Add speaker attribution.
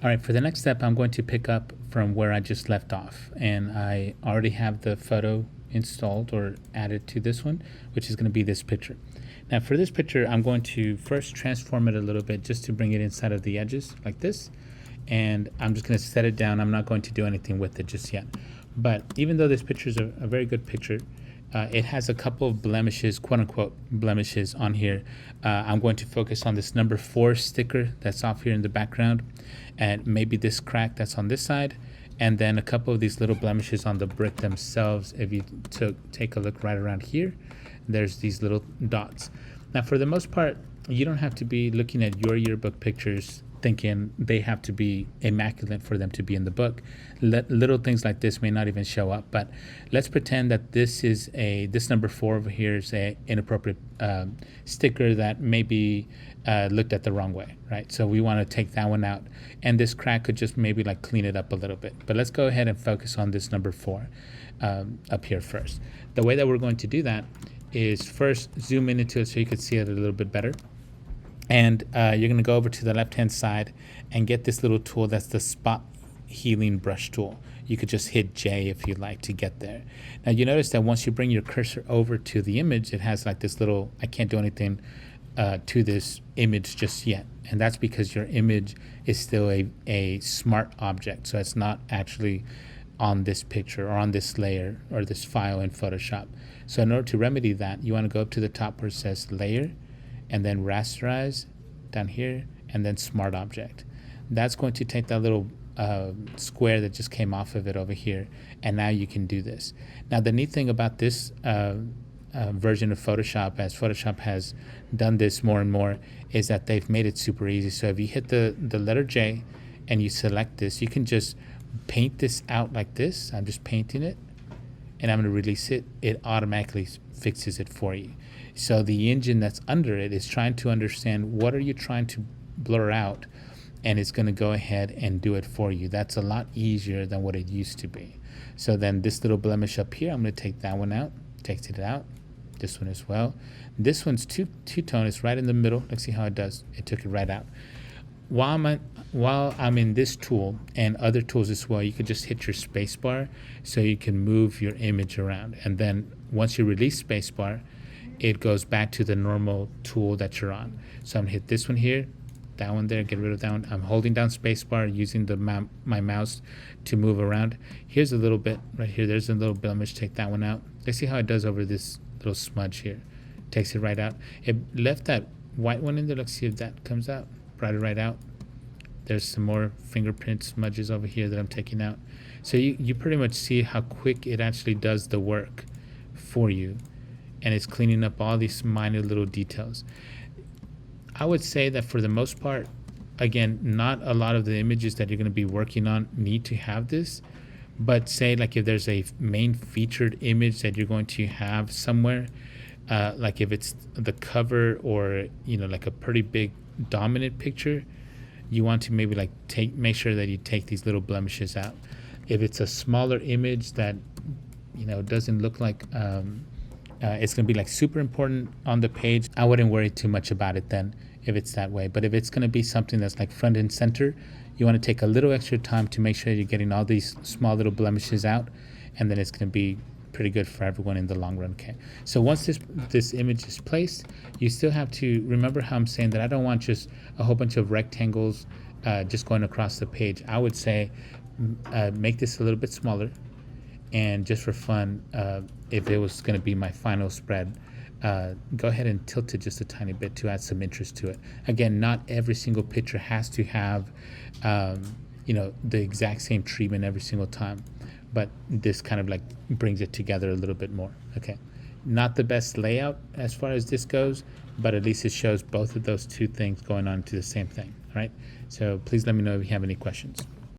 Speaker 1: All right, for the next step, I'm going to pick up from where I just left off. And I already have the photo installed or added to this one, which is going to be this picture. Now for this picture, I'm going to first transform it a little bit just to bring it inside of the edges like this. And I'm just going to set it down. I'm not going to do anything with it just yet. But even though this picture is a very good picture, it has a couple of blemishes, quote unquote blemishes on here. I'm going to focus on this number 4 sticker that's off here in the background, and maybe this crack that's on this side, and then a couple of these little blemishes on the brick themselves. If you take a look right around here, there's these little dots. Now for the most part, you don't have to be looking at your yearbook pictures thinking they have to be immaculate for them to be in the book. Little things like this may not even show up, but let's pretend that this number 4 over here is a inappropriate sticker that maybe looked at the wrong way, right? So we want to take that one out, and this crack could just maybe like clean it up a little bit. But let's go ahead and focus on this number 4 up here first. The way that we're going to do that is first zoom in into it so you could see it a little bit better. And you're going to go over to the left hand side and get this little tool that's the spot healing brush tool. You could just hit J if you'd like to get there. Now you notice that once you bring your cursor over to the image, it has like this little, I can't do anything to this image just yet. And that's because your image is still a smart object. So it's not actually on this picture or on this layer or this file in Photoshop. So in order to remedy that, you want to go up to the top where it says layer, and then rasterize down here, and then smart object. That's going to take that little square that just came off of it over here, and now you can do this. Now the neat thing about this version of Photoshop, as Photoshop has done this more and more, is that they've made it super easy. So if you hit the letter J and you select this, you can just paint this out like this. I'm just painting it, and I'm going to release it. It automatically fixes it for you. So the engine that's under it is trying to understand what are you trying to blur out, and it's going to go ahead and do it for you. That's a lot easier than what it used to be. So then this little blemish up here, I'm going to take that one out, takes it out. This one as well. This one's two-tone. It's right in the middle. Let's see how it does. It took it right out. While I'm in this tool and other tools as well, you could just hit your space bar so you can move your image around. And then once you release space bar, it goes back to the normal tool that you're on. So I'm gonna hit this one here, that one there, get rid of that one. I'm holding down space bar using my mouse to move around. Here's a little bit right here. There's a little blemish. Take that one out. Let's see how it does over this little smudge here. Takes it right out. It left that white one in there. Let's see if that comes out. Brought it right out. There's some more fingerprint smudges over here that I'm taking out. So you pretty much see how quick it actually does the work for you, and it's cleaning up all these minor little details. I would say that for the most part, again, not a lot of the images that you're going to be working on need to have this, but say like if there's a main featured image that you're going to have somewhere, like if it's the cover or like a pretty big dominant picture, you want to maybe like make sure that you take these little blemishes out. If it's a smaller image that doesn't look like it's going to be like super important on the page, I wouldn't worry too much about it then if it's that way. But if it's going to be something that's like front and center, you want to take a little extra time to make sure you're getting all these small little blemishes out, and then it's going to be pretty good for everyone in the long run. Okay, so once this image is placed, you still have to remember how I'm saying that I don't want just a whole bunch of rectangles just going across the page. I would say make this a little bit smaller, and just for fun, if it was going to be my final spread, go ahead and tilt it just a tiny bit to add some interest to it. Again, not every single picture has to have the exact same treatment every single time, but this kind of like brings it together a little bit more. Okay, not the best layout as far as this goes, but at least it shows both of those two things going on to the same thing. All right, so please let me know if you have any questions.